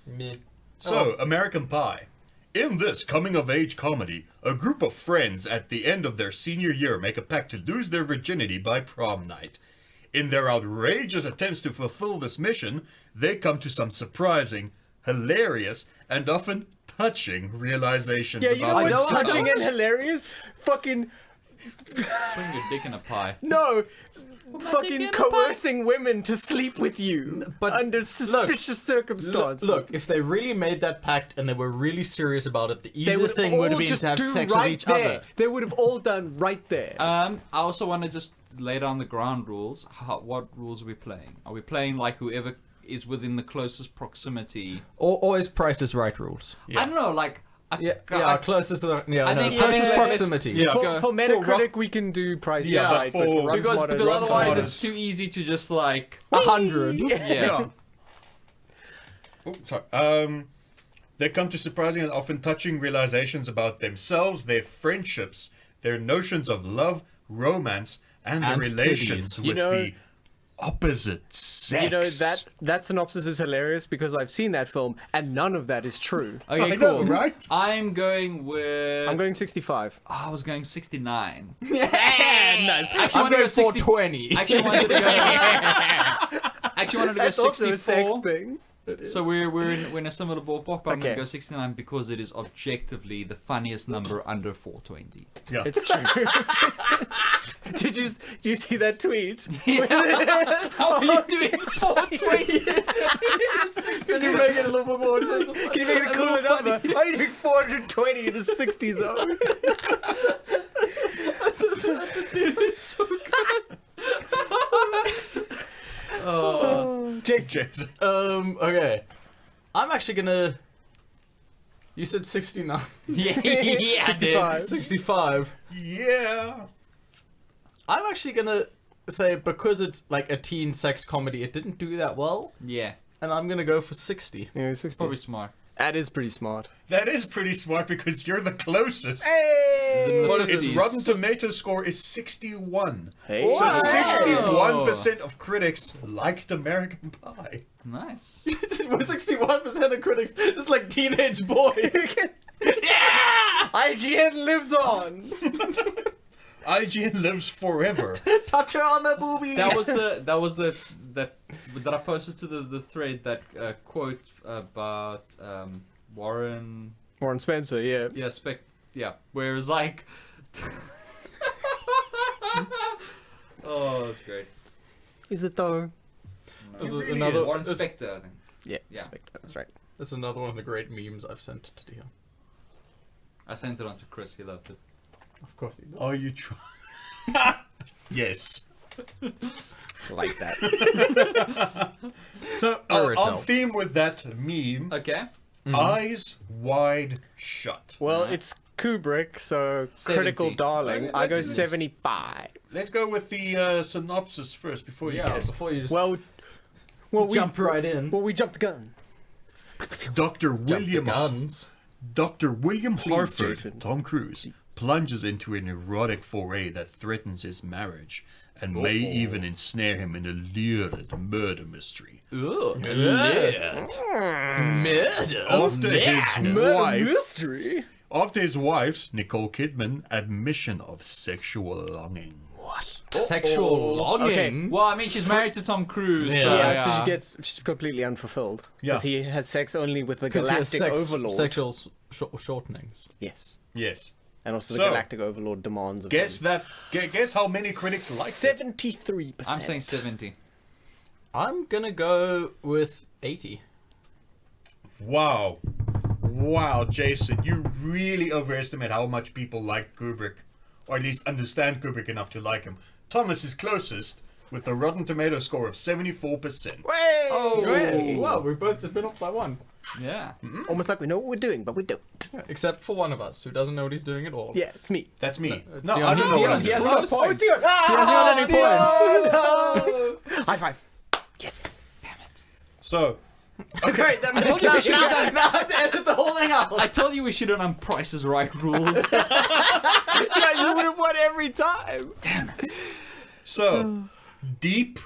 Me. So, American Pie. In this coming-of-age comedy, a group of friends at the end of their senior year make a pact to lose their virginity by prom night. In their outrageous attempts to fulfill this mission, they come to some surprising, hilarious, and often touching realizations Yeah, you know about what's themselves. touching and hilarious? Fucking Swing your dick in a pie. no. dick in Fucking a coercing women to sleep with you But under suspicious circumstances. Look, if they really made that pact and they were really serious about it, the they would easiest thing would have all been just to have do sex right with each there. other. They would have all done right there. I also want to just lay down the ground rules. What rules are we playing? Are we playing like whoever is within the closest proximity? Always Price is Right rules. I don't know, like... Closest to the I think- closest yeah, proximity. Yeah. for go. Metacritic, we can do Price Yeah, Right, but but for- for Rotten because Tomatoes, Rotten otherwise Tomatoes. it's too easy to just like... 100. Yeah. Oh, sorry. They come to surprising and often touching realizations about themselves, their friendships, their notions of love, romance, and their And relations titties. with You know- the opposite sex. You know, that synopsis is hilarious because I've seen that film and none of that is true. Okay, I cool. know, right? I'm going with... I'm going 65. Oh, I was going 69. Nice. Actually, I'm wanted to going go 60 420. Actually wanted to go... Actually wanted to go That's also a sex 64. thing. So we're in a similar ballpark, but I'm Okay. gonna go 69 because it is objectively the funniest number under 420. Yeah. It's true. Did you see that tweet? How are you doing 420? Can you make it a little bit more sensible? Can you make it a cooler number? Why are you doing 420 in the 60 zone? It's so good. Jason. Jason. Okay. I'm actually gonna. You said 69. Yeah, yeah, 65. 65. Yeah. I'm actually gonna say because it's like a teen sex comedy, it didn't do that well, Yeah, and I'm gonna go for 60. Yeah, 60. probably smart. That is pretty smart. That is pretty smart because you're the closest. Hey! But its 50s. Rotten Tomato score is 61. Hey. So Wow. 61% of critics liked American Pie. Nice. We're 61% of critics, just like teenage boys. IGN lives on. IGN lives forever. Touch her on the boobie. That was that I posted to the thread, that quote about Warren. Warren Spencer, yeah. Yeah, where it was like. Oh, that's great. Is it though? That's It really another. is. Warren That's, Spector, I think. Yeah, Yeah. Spectre, that's right. that's another one of the great memes I've sent to Dion. I sent it on to Chris. He loved it. Of course he does. Are you trying? Yes. Like that. So, Or on adults. theme with that meme, Okay. Eyes Wide Shut. Well, it's Kubrick, so 70. critical darling. I go Let's- 75. Let's go with the synopsis first before you Yeah, guess. before you just. Well, Well, we Jump right in. Well, we jumped the gun. Dr. William Guns. Dr. William Harford, Jason. Tom Cruise, plunges into an erotic foray that threatens his marriage and may even ensnare him in a lurid murder mystery. Ugh. Murder. After his wife's, Nicole Kidman, admission of sexual longing. Sexual longing. Okay. Well, I mean, she's married to Tom Cruise. So, Yeah, so she's completely unfulfilled. Yeah. Because he has sex only with the 'Cause he has galactic overlord. Sexual shortenings. Yes. Yes. And also the So, galactic overlord demands of Guess him. that. Guess how many critics liked it. 73%. I'm saying 70. I'm gonna go with 80. Wow. Wow, Jason, you really overestimate how much people like Kubrick. Or at least understand Kubrick enough to like him. Thomas is closest, with a Rotten Tomato score of 74%. Way! Oh. Really? Wow, we've both just been off by one. Yeah. Almost like we know what we're doing, but we don't. Except for one of us, who doesn't know what he's doing at all. Yeah, it's me. That's me. it's No, Dion. I don't know what I'm He doing. hasn't got a point. Oh, Dion! He hasn't got any points. High five. Yes. So, Great, that means told you we should have done- now I have to edit the whole thing out. I told you we should have done Price is Right rules. Yeah, you would have won every time. so, Deep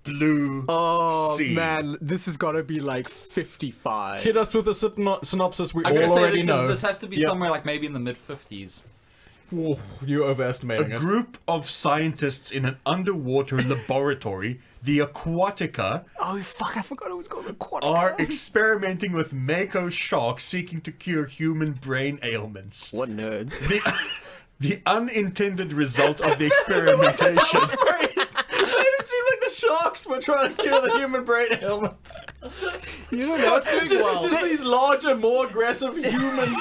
Blue Oh, Sea. man. This has got to be like 55. Hit us with a synopsis we I'm gonna all say already this, know. this has to be Yeah. somewhere like maybe in the mid-50s. Whoa, you're overestimating A it. group of scientists in an underwater laboratory, the Aquatica, Oh, fuck. I forgot it was called the quad. are experimenting with mako sharks seeking to cure human brain ailments. What nerds. The unintended result of the experimentation. Made it seem like the sharks were trying to cure the human brain ailments. You're not doing well. Just these larger, more aggressive humans.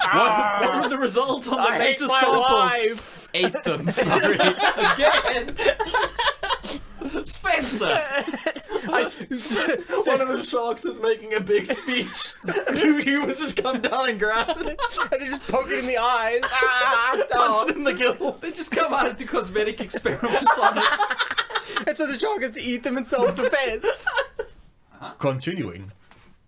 What were the results on the I hate data my samples? wife. Ate them, sorry. Again. Spencer. One of the sharks is making a big speech. And two humans just come down and grab it. And they just poke it in the eyes. Ah, Punch stop. it in the gills. They just come out and do cosmetic experiments on it. And so the shark has to eat them in self-defense. Continuing.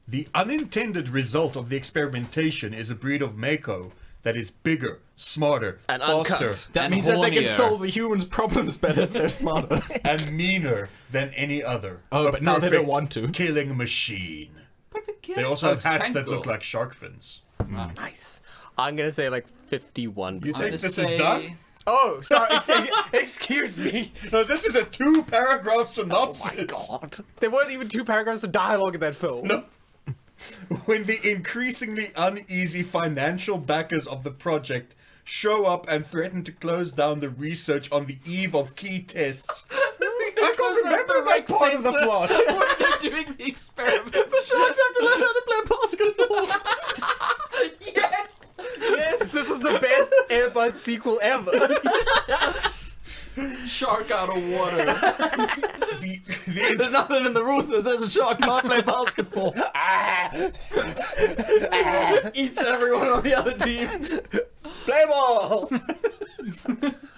The unintended result of the experimentation is a breed of mako that is bigger, smarter, And faster, uncut. That And means that they can hornier. solve the humans' problems better if they're smarter. and meaner than any other. Oh, A but now they don't perfect want to. Killing machine. Perfect kill. They also have it's hats that tranquil. look like shark fins. Nice. I'm going to say like 51%. You I'm think gonna this say- is done? Oh, sorry. Excuse me. No, this is a 2-paragraph synopsis. Oh my god. There weren't even 2 paragraphs of dialogue in that film. No. When the increasingly uneasy financial backers of the project show up and threaten to close down the research on the eve of key tests. I can't remember that part of the plot. When they're doing the experiments. The sharks have to learn how to play basketball. Yes! Yes! This is the best Airbud sequel ever. Shark out of water. There's nothing in the rules that says a shark can't play basketball. Eats everyone on the other team. Play ball.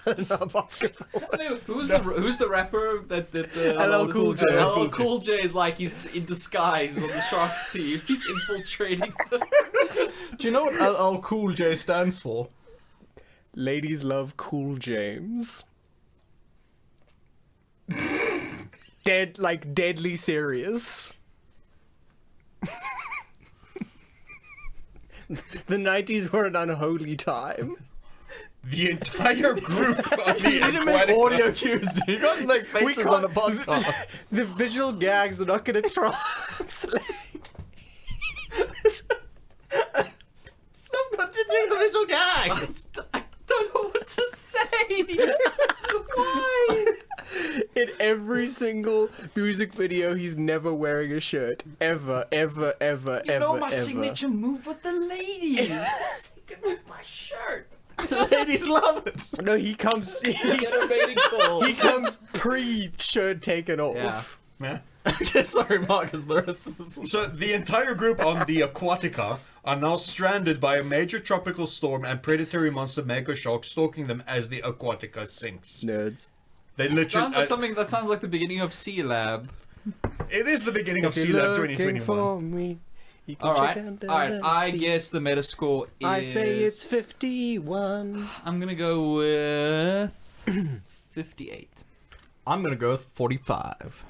No, basketball. Who's the rapper that LL Cool J. LL Cool J is like he's in disguise on the Sharks team. He's infiltrating them. Do you know what LL Cool J stands for? Ladies love Cool James. Deadly serious. The 90s were an unholy time. The entire group of the You need to make aquatic audio cues, dude. You can't make faces on the podcast. The visual gags are not going to translate. Stop continuing the visual gags. I don't know what to say. Why? In every single music video, he's never wearing a shirt. Ever, ever, ever, You ever, know my ever. signature move with the ladies. Taking off my shirt. Ladies love it. No, he comes. Get a mating call. He comes pre-shirt taken off. Yeah. Yeah. Okay, sorry, Marcus. The rest of this. So the entire group on the Aquatica are now stranded by a major tropical storm and predatory monster mako shark stalking them as the Aquatica sinks. Nerds. They literally Sounds like something that sounds like the beginning of Sea Lab. It is the beginning of If you're C-Lab looking 2021. for me, you can All check right, under all right. the I seat. guess the Metascore is. I say it's 51. I'm gonna go with 58. I'm gonna go with 45.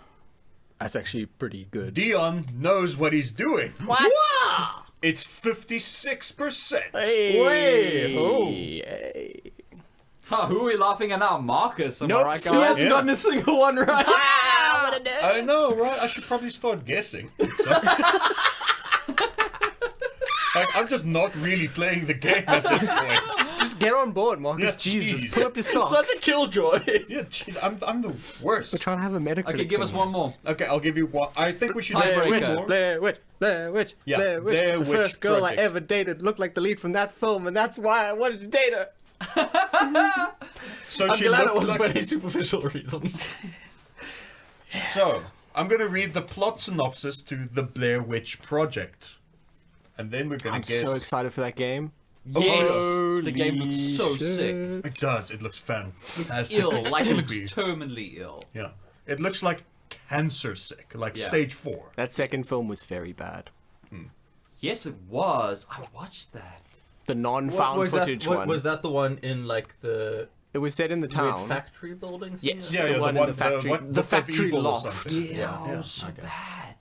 That's actually pretty good. Dion knows what he's doing. What? It's 56%. Hey. Wait, oh. Hey. Huh, who are we laughing at now? Marcus, am I Nope, right, still He guys? hasn't Yeah. gotten a single one right. Ah, what a nerd. I know, right? I should probably start guessing. So, I'm just not really playing the game at this point. Just get on board, Marcus. Yeah, Jesus, jeez. pull up your It's socks. such a killjoy. Yeah, jeez, I'm the worst. We're trying to have a medical. Okay, give us one more. Okay, I'll give you one. I think we should Tiebreaker. do Witch, two more. Blair Witch, Blair Witch, Yeah, Blair Witch. Blair The Witch first girl Project. I ever dated looked like the lead from that film, and that's why I wanted to date her. So I'm she glad it looked wasn't like. for any superficial reasons. So I'm gonna read the plot synopsis to the Blair Witch Project, and then we're gonna I'm guess. so excited for that game. Yes, Holy the game looks so shit. sick. It does. It looks fantastic. Ill, It's like it to looks be. terminally ill. Yeah, it looks like cancer sick, like Yeah. stage 4. That second film was very bad. Yes, it was. I watched that. The non-found was footage that, one. Was that the one in like the It was set in the weird town. factory building? Yes, Yeah, the yeah, one the in one, the factory. what, the Book of factory Evil or loft. something. Yeah, Yeah. it was so Okay. bad.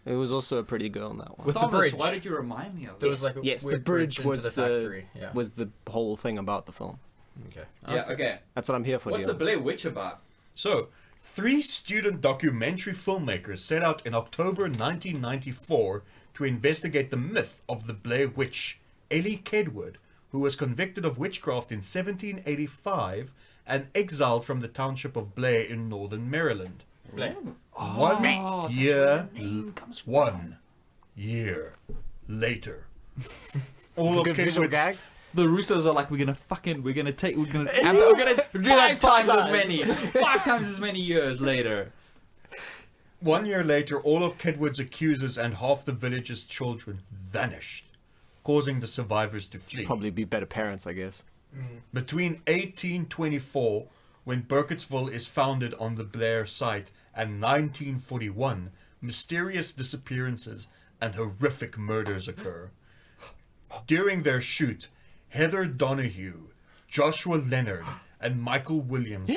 There was also a pretty girl in that one. With the Thomas, bridge. why did you remind me of There it? was like a Yes, the weird bridge into was the factory. Yeah. was the whole thing about the film. Okay. Yeah, okay. That's what I'm here for. What's the Dion. Blair Witch about? So, 3 student documentary filmmakers set out in October 1994 to investigate the myth of the Blair Witch. Ellie Kedward, who was convicted of witchcraft in 1785 and exiled from the township of Blair in northern Maryland. Blair? One that's year, where the name comes from. 1 year later. All of Good visual Kedward's gag. The Russos are like, we're gonna do that 5 times as many, 5 times as many years later. 1 year later, all of Kedward's accusers and half the village's children vanished, causing the survivors to flee. Probably be better parents, I guess. Between 1824, when Burkittsville is founded on the Blair site, and 1941, mysterious disappearances and horrific murders occur. During their shoot, Heather Donahue, Joshua Leonard, and Michael Williams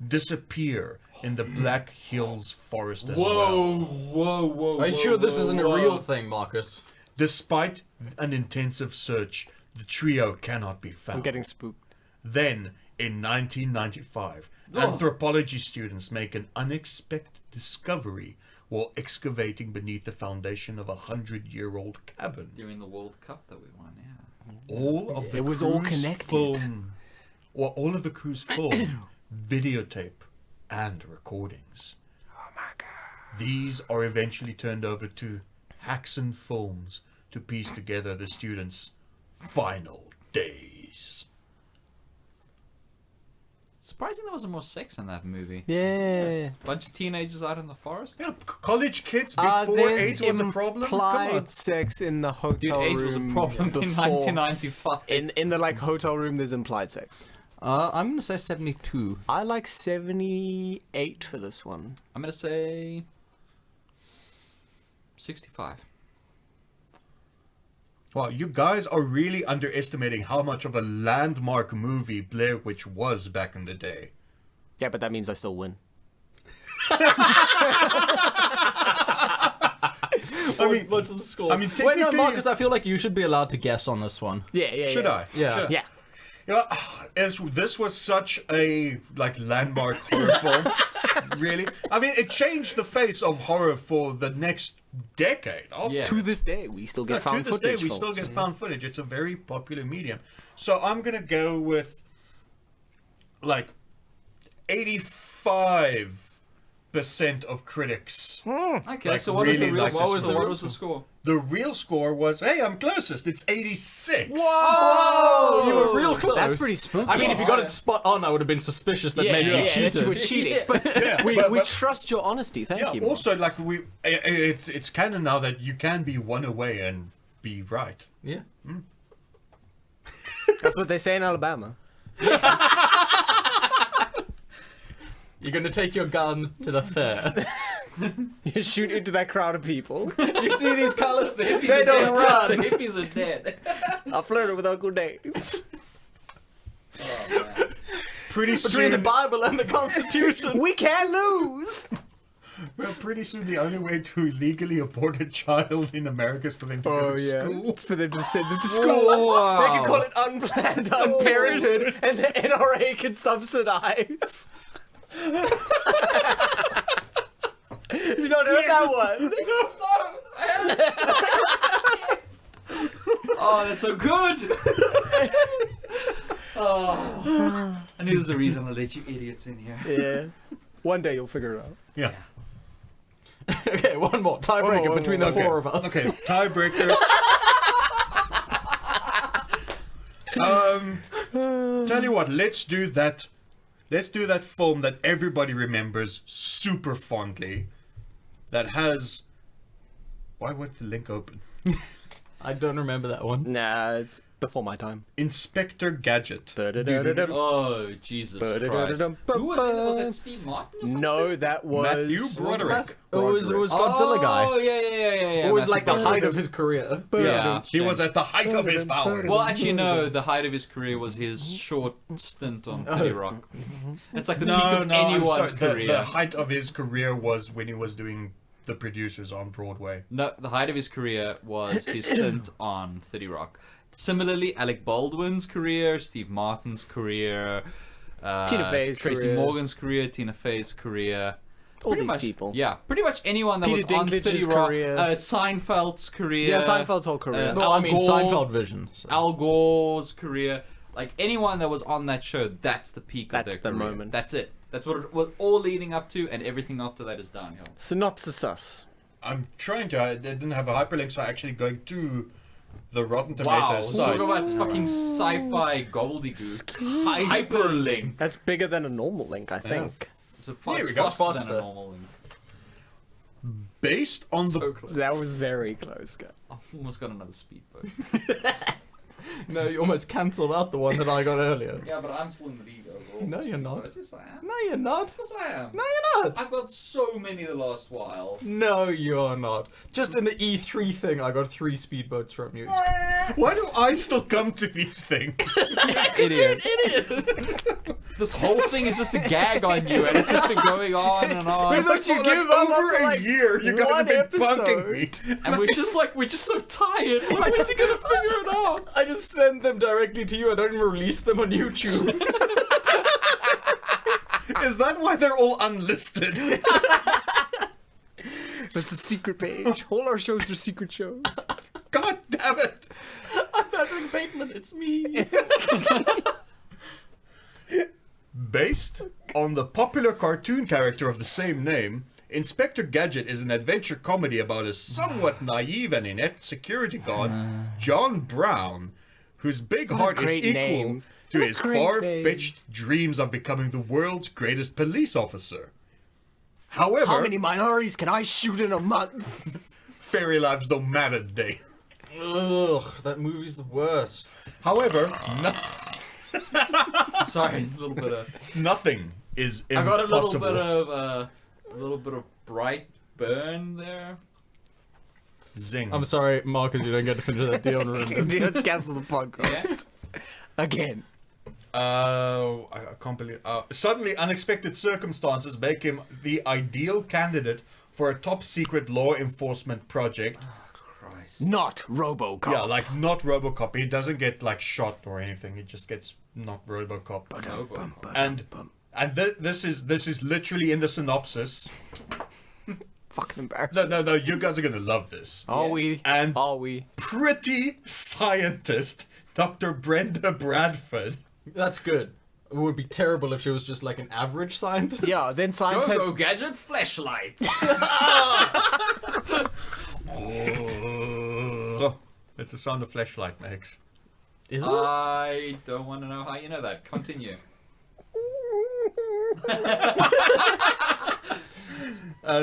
disappear in the Black Hills forest as well. Whoa. Are you sure this isn't a real thing, Marcus? Despite an intensive search, the trio cannot be found. I'm getting spooked. Then, in 1995, anthropology students make an unexpected discovery while excavating beneath the foundation of a 100-year-old cabin. During the World Cup that we won, yeah. All of the It was all crew's connected. film, or all of the crew's film, videotape, and recordings. Oh my god! These are eventually turned over to Haxon Films to piece together the students' final days. Surprising there wasn't more sex in that movie. Yeah. Bunch of teenagers out in the forest. Yeah, college kids before There's AIDS was a problem. Come on. implied sex in the hotel Dude, room. AIDS was a problem in before. 1995. In the like hotel room, there's implied sex. I'm gonna say 72. I like 78 for this one. I'm gonna say 65. Wow, you guys are really underestimating how much of a landmark movie Blair Witch was back in the day. Yeah, but that means I still win. What's the score? I mean, Wait, no, technically- Marcus, I feel like you should be allowed to guess on this one. Yeah. Should I? Yeah. Should I? Yeah. You know, this was such a landmark horror film. Really, I mean, it changed the face of horror for the next decade. Yeah. To this day, we still get Yeah, found to this day, footage. we still get found footage. It's a very popular medium. So I'm gonna go with like 85% of critics. Okay, Like, so what was the really real? like What this was the film. what was the score? The real score was, hey, I'm closest. It's 86. Oh, you were real close. That's pretty spooky. I mean, if you got it spot on, I would have been suspicious that maybe you that cheated. you were cheating. Yeah. But Yeah, we but- trust your honesty. Thank Yeah. you. Also, like it's canon now that you can be one away and be right. Yeah. That's what they say in Alabama. You're gonna take your gun to the fair. You shoot into that crowd of people. You see these colors? The hippies They are don't dead. run. The hippies are dead. I flirted with Uncle Dave. Oh, man. Pretty Between the soon, Bible and the Constitution. We can't lose. well, pretty soon the only way to legally abort a child in America is for them to go to school. It's for them to send them to school. Wow. They can call it unplanned unparenthood, and the NRA can subsidize. You don't heard that one? Oh, that's so good. Oh, I knew there was a reason I let you idiots in here. Yeah. One day you'll figure it out. Yeah. Okay, one more tiebreaker one between more. the four of us. Okay, tiebreaker. Tell you what, let's do that. Let's do that film that everybody remembers super fondly. That has. Why won't the link open? I don't remember that one. Nah, it's before my time. Inspector Gadget. Oh, Jesus Christ. Who was in it? Was that Steve Martin or something? No, that was Matthew Broderick. It was Godzilla guy. Oh, yeah. It was like the Matthew height Broderick. of his career. Yeah. He was at the height of his powers. Well, actually, no. The height of his career was his short stint on 30 Rock. It's like the peak of anyone's career. The height of his career was when he was doing the producers on Broadway. No, the height of his career was his stint on 30 Rock. Similarly, Alec Baldwin's career, Steve Martin's career, Tina Fey's Tracy career. Morgan's career, Tina Fey's career. all Pretty these much, people. Yeah, pretty much anyone that Peter was on 30 Dinklage's Rock. career. Seinfeld's career. Yeah, Seinfeld's whole career. No, Al I mean Gore, Seinfeld Vision. So. Al Gore's career. Like anyone that was on that show, that's the peak That's of their the career. moment. That's it. That's what it was all leading up to, and everything after that is downhill. Synopsis us. I'm trying to. I didn't have a hyperlink, so I'm actually going to the Rotten Wow, Tomatoes site. talk about fucking sci-fi gobbledygook. Hyperlink. That's bigger than a normal link, I think. It's a Here it's we go, faster than faster. a normal link. Based on the So close. That was very close, guys. I've almost got another speedboat. No, you almost cancelled out the one that I got earlier. Yeah, but I'm still in the lead overall. No, you're not. Yes, I am. No, you're not. Yes, I am. No, you're not. I've got so many the last while. No, you're not. Just in the E3 thing, I got 3 speedboats from you. Why do I still come to these things? Idiot. This whole thing is just a gag on you, and it's just been going on and on. Don't you For give like up over after, a like, year, you guys one have been bunking episode? me. And we're just so tired. When is he gonna figure it out? I just send them directly to you. I don't even release them on YouTube. Is that why they're all unlisted? That's the secret page. All our shows are secret shows. God damn it! I'm Patrick Bateman. It's me. Based on the popular cartoon character of the same name, Inspector Gadget is an adventure comedy about a somewhat naive and inept security guard, John Brown, whose big heart is great equal name. to What a his great far-fetched dreams of becoming the world's greatest police officer. However, How many minorities can I shoot in a month? fairy lives don't matter today. Ugh, that movie's the worst. However, Sorry, a little bit of. nothing is I got impossible. a little bit of bright burn there. Zing. I'm sorry, Marcus, you don't get to finish that deal. Let's cancel the podcast. Again. I can't believe. Suddenly, unexpected circumstances make him the ideal candidate for a top secret law enforcement project. Christ. Not RoboCop. Yeah, like not RoboCop. He doesn't get like shot or anything. He just gets not RoboCop. And this is literally in the synopsis. Fucking embarrassing. No. You guys are gonna love this. Are we? And Are we? pretty scientist Dr. Brenda Bradford. That's good. It would be terrible if she was just like an average scientist. Yeah, then science had... Go gadget flashlight. Oh, it's the sound a flashlight makes. Is it? I don't want to know how you know that. Continue.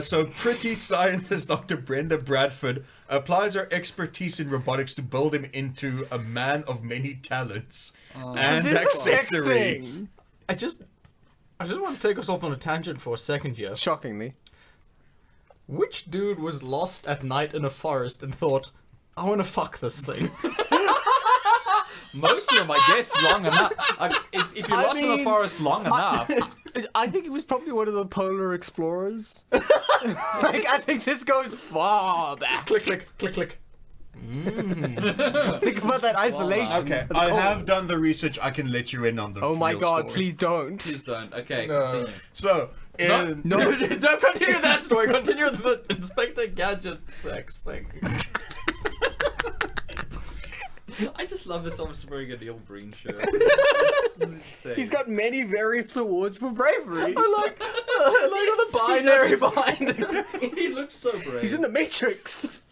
So pretty scientist Dr. Brenda Bradford applies her expertise in robotics to build him into a man of many talents and Is this a sex accessories. thing? I just want to take us off on a tangent for a second here. Shockingly. Which dude was lost at night in a forest and thought, I want to fuck this thing? Most of them, I guess, long enough. If you're lost in the forest long enough, I think it was probably one of the polar explorers. Like, I think this goes far back. Click, click, click, click. Think about that isolation. Okay, of the I cold. have done the research. I can let you in on the Oh my real god, story. please don't. please don't. Okay, No. continue. So, No, don't continue that story. Continue the Inspector Gadget sex thing. I just love that Thomas is wearing a Neil Breen shirt. It's insane. He's got many various awards for bravery. I like on the binary behind it. He looks so brave. He's in the Matrix.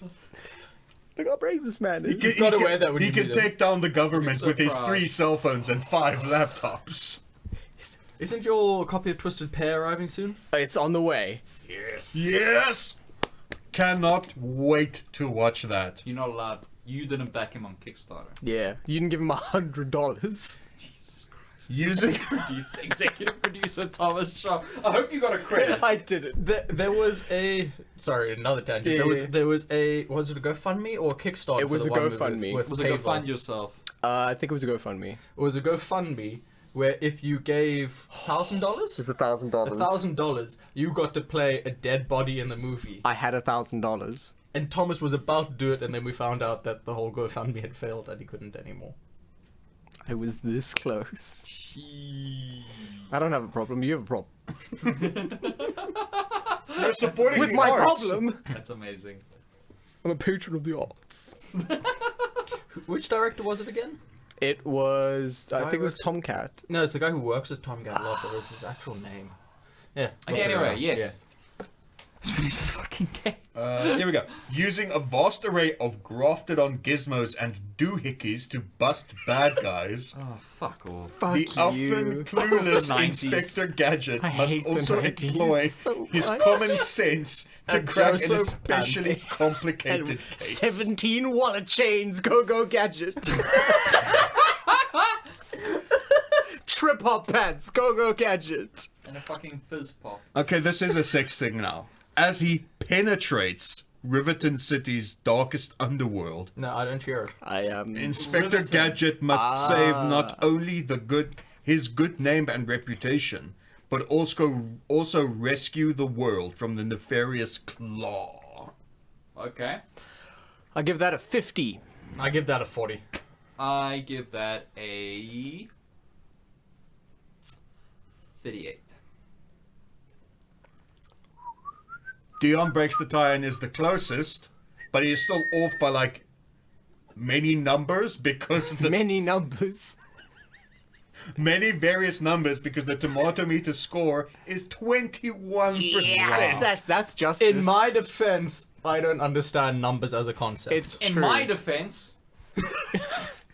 Look how brave this man is. He's gotta wear that when he you can meet him. take down the government so with his proud. 3 cell phones and 5 laptops. Isn't your copy of Twisted Pair arriving soon? It's on the way. Yes! Cannot wait to watch that. You're not allowed. You didn't back him on Kickstarter. Yeah, you didn't give him $100. Jesus Christ. Using Executive producer Thomas Shaw. I hope you got a credit. I did it. There was a another tangent. Yeah. There was a was it a GoFundMe or a Kickstarter? It was for the a one with- GoFundMe. With Was it go Pavel? find yourself? I think it was a GoFundMe. It was a GoFundMe where if you gave $1,000, It's $1,000. $1,000, you got to play a dead body in the movie. I had $1,000. And Thomas was about to do it, and then we found out that the whole GoFundMe had failed and he couldn't anymore. I was this close. I don't have a problem. You have a problem. You're supporting With the my arts. problem, That's amazing. I'm a patron of the arts. Which director was it again? It was, I Guy think it was works- Tomcat. No, it's the guy who works as Tom Gatlot, but was his actual name. Yeah. we'll Okay, figure it anyway, out. yes. Let's finish this fucking game. Here we go. Using a vast array of grafted on gizmos and doohickeys to bust bad guys, Oh, fuck off. Fuck the often you. clueless The 90s. Inspector Gadget I must hate the also 90s employ so his much. common sense to And crack an Joseph especially Pants. complicated And case. 17 wallet chains, go gadget. Trip hop pants, go gadget. And a fucking fizz pop. Okay, this is a sex thing now. As he penetrates Riverton City's darkest underworld, No, I don't hear it. I am. Inspector Gadget must save not only his good name and reputation, but also rescue the world from the nefarious claw. Okay. I give that a 50. I give that a 40. I give that a 38. Dion breaks the tie and is the closest, but he is still off by like many numbers because the Many numbers. many various numbers because the tomato meter score is 21%. That's justice. In my defense, I don't understand numbers as a concept. it's In true. my defense,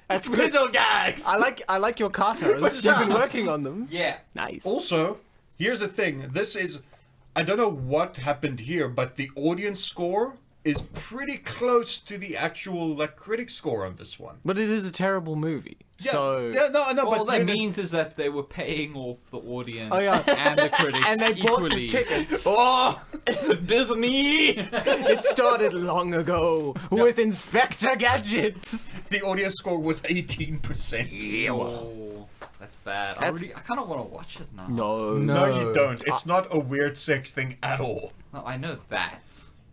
That's good. little gags. I like your katas. You've been working on them. yeah. Nice. Also, here's the thing. This is I don't know what happened here, but the audience score is pretty close to the actual critic score on this one. But it is a terrible movie. So All but that you know- means is that they were paying off the audience Oh, yeah. and the critics and they bought equally. the tickets. Oh, Disney! It started long ago with Inspector Gadget. the audience score was 18%. Oh, that's bad. That's- I kind of want to watch it now. No. No, No. you don't. It's not a weird sex thing at all. No, I know that.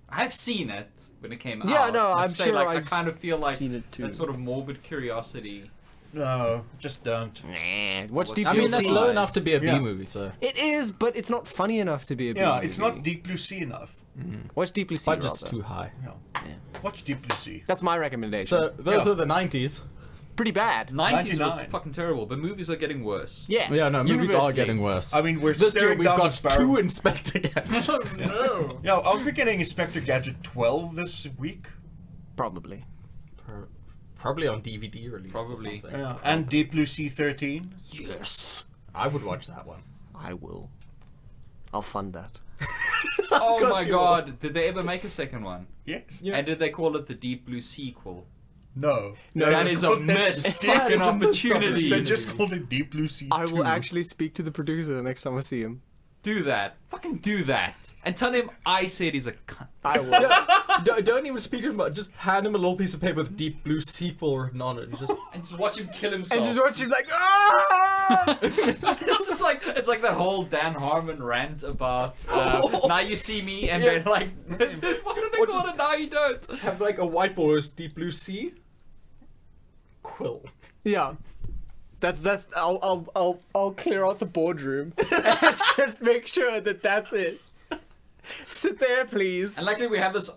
I've seen it when it came Yeah, out. no, I'd I'm say, sure like, I've I kind of feel like seen it too. that sort of morbid curiosity. No, just don't. Nah. Watch What's- Deep I Blue mean, that's Sea. low enough to be a Yeah. B movie, so. It is, but it's not funny enough to be a B Yeah, movie. it's not Deep Blue Sea enough. Watch Deep Blue Sea. Budget's rather. too high. Yeah. Watch Deep Blue Sea. That's my recommendation. So, those Yeah. are the 90s. pretty bad. 90s were 99. fucking terrible, but movies are getting worse. Yeah. Yeah, no, movies are Universally. getting worse. I mean, we're this year staring we've down got the barrel. 2 Inspector Gadgets. Oh no! Yeah, I'll be getting Inspector Gadget 12 this week. Probably. Probably on DVD release. Probably. Or something. Yeah, and Deep Blue Sea 13. Yes. I would watch that one. I will. I'll fund that. Oh course my you god, did they ever make a second one? Yes. And did they call it the Deep Blue sequel? No. That is a missed fucking opportunity. They just called it Deep Blue Sea 2. I will actually speak to the producer next time I see him. Do that. Fucking do that. And tell him I said he's a cunt. I will. Don't even speak to him. Just hand him a little piece of paper with Deep Blue sequel written on it. And just watch him kill himself. And just watch him like, ah! It's just like, it's like that whole Dan Harmon rant about now you see me and then like, why do they call it now you don't? Have like a whiteboard with Deep Blue sea. Quill. Yeah. That's I'll clear out the boardroom and just make sure that that's it. Sit there, please. And luckily we have this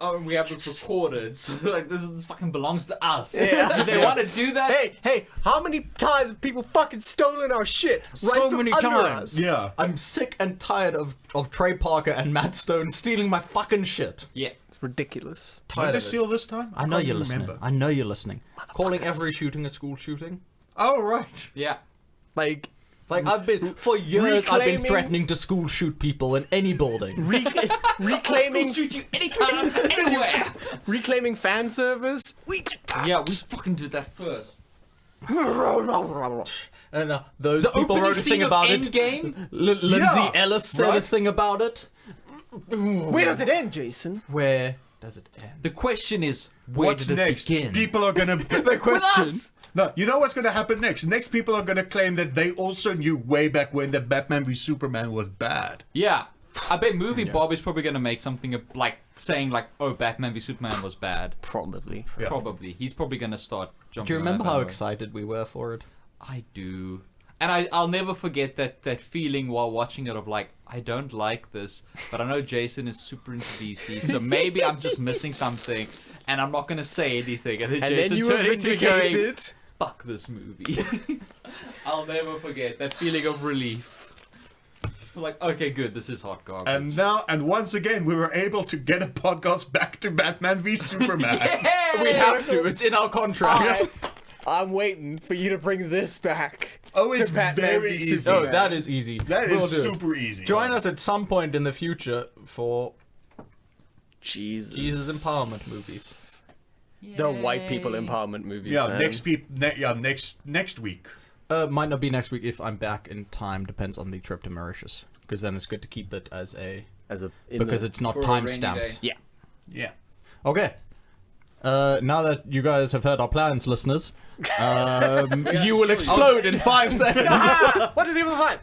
recorded, so like this fucking belongs to us. Yeah. If they want to do that, Hey, how many times have people fucking stolen our shit? So many times. Us? Yeah. I'm sick and tired of Trey Parker and Matt Stone stealing my fucking shit. yeah. It's ridiculous. Did Tired they of it. steal this time? I know can't you're even listening. remember. I know you're listening. Calling every shooting a school shooting. Oh, right. Yeah. Like I've been for years. I've been Reclaiming- threatening to school shoot people in any building. reclaiming Shoot you anytime, anywhere. reclaiming fan servers. We did that. Yeah, we fucking did that first. And those The people opening wrote a scene thing of about it. Endgame. Lindsay Yeah, Ellis said a right? thing about it. Where does it end, Jason? Where does it end? The question is, where What's did it next? begin? People are gonna. The question. us! No, you know what's gonna happen next? Next, people are gonna claim that they also knew way back when that Batman v Superman was bad. Yeah. I bet Movie Bob is probably gonna make something like saying like, "Oh, Batman v Superman was bad." Probably. Yeah. Probably. He's probably gonna start jumping. Do you on remember that how bandwagon. excited we were for it? I do. And I'll never forget that feeling while watching it of like, I don't like this, but I know Jason is super into DC, so maybe I'm just missing something, and I'm not gonna say anything. And then And Jason then you were turning to me going, vindicated. "Fuck this movie." I'll never forget that feeling of relief. Like, okay, good, this is hot garbage. And once again, we were able to get a podcast back to Batman v Superman. Yeah! We have to. It's in our contract. I'm waiting for you to bring this back. Oh, to it's Batman very v easy. Superman. Oh, that is easy. That We'll is do it. super easy. Join us at some point in the future for Jesus. Jesus empowerment movies. The white people empowerment movies. Yeah, man. next week. Might not be next week if I'm back in time. Depends on the trip to Mauritius. Because then it's good to keep it as a because it's not For a time rainy stamped. day. Yeah. Okay. Now that you guys have heard our plans, listeners, you will explode in 5 seconds. What is even 5?